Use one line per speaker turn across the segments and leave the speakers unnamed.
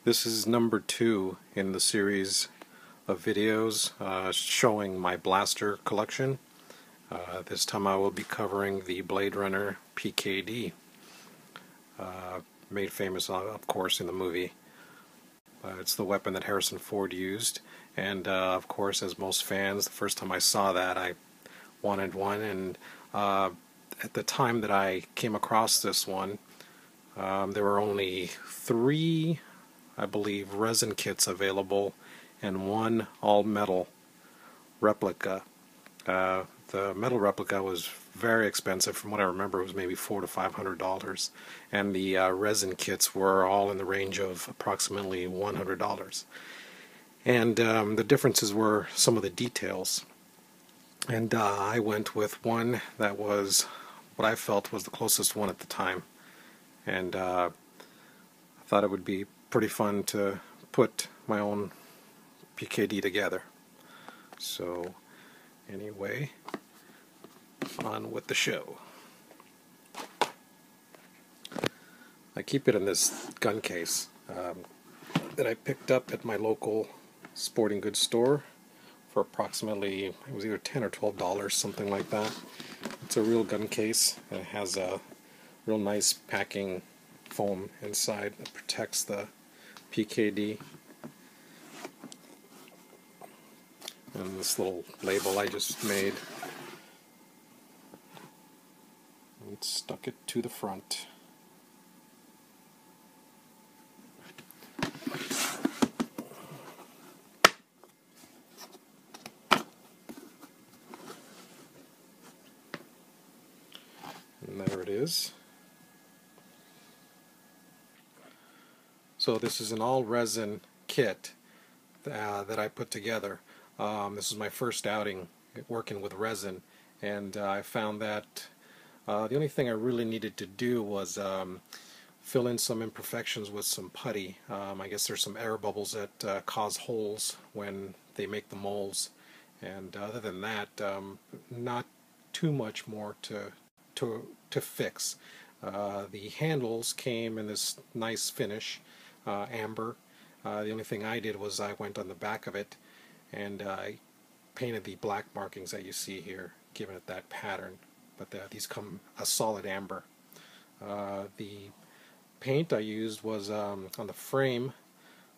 This is number 2 in the series of videos showing my blaster collection. This time I will be covering the Runner PKD, made famous of course in the movie. It's the weapon that Harrison Ford used, and of course, as most fans, the first time I saw that I wanted one, and at the time that I came across this one, there were only 3, I believe, resin kits available and 1 all-metal replica. The metal replica was very expensive. From what I remember, it was maybe $400 to $500, and the resin kits were all in the range of approximately $100. And the differences were some of the details. And I went with one that was what I felt was the closest one at the time. And I thought it would be pretty fun to put my own PKD together. So anyway, on with the show. I keep it in this gun case that I picked up at my local sporting goods store for approximately, it was either $10 or $12, something like that. It's a real gun case, and it has a real nice packing foam inside that protects the PKD. And this little label I just made, and stuck it to the front. And there it is. So this is an all-resin kit that I put together. This is my first outing working with resin, and I found that the only thing I really needed to do was fill in some imperfections with some putty. I guess there's some air bubbles that cause holes when they make the molds, and other than that, not too much more to fix. The handles came in this nice finish, amber. The only thing I did was I went on the back of it and I painted the black markings that you see here, giving it that pattern. But these come a solid amber. The paint I used was on the frame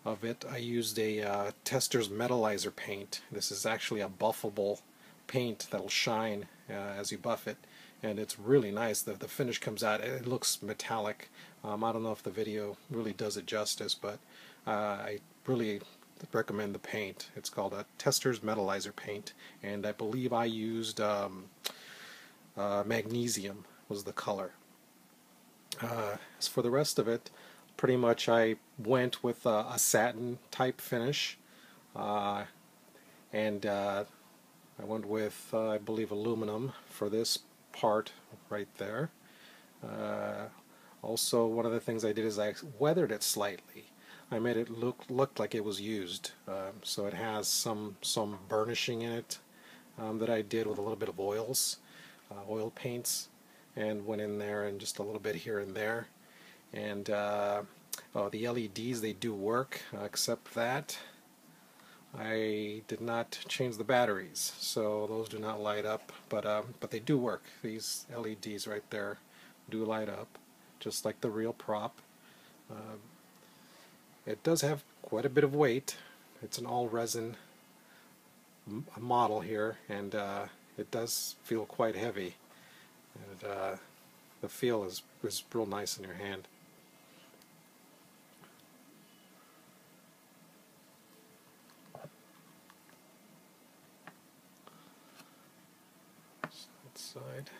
of it. I used a Tester's Metallizer paint. This is actually a buffable paint that'll shine as you buff it, and it's really nice. The finish comes out, it looks metallic. I don't know if the video really does it justice, but I really recommend the paint. It's called a Tester's Metallizer paint, and I believe I used magnesium was the color. As for the rest of it, pretty much I went with a satin type finish, and I went with I believe aluminum for this part right there. Also, one of the things I did is I weathered it slightly. I made it look like it was used, so it has some burnishing in it that I did with a little bit of oils, oil paints, and went in there and just a little bit here and there. And the LEDs, they do work, except that I did not change the batteries, so those do not light up, but they do work. These LEDs right there do light up, just like the real prop. It does have quite a bit of weight. It's an all-resin model here, and it does feel quite heavy. And the feel is real nice in your hand. Side.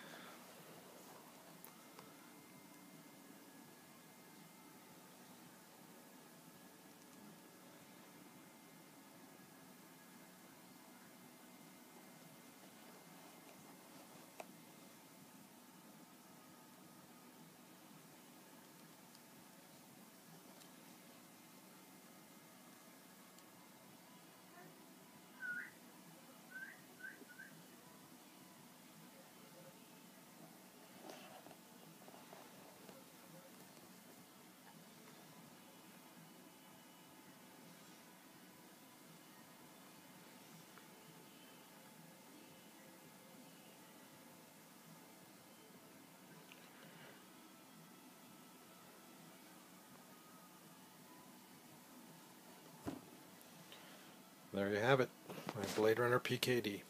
There you have it, my Blade Runner PKD.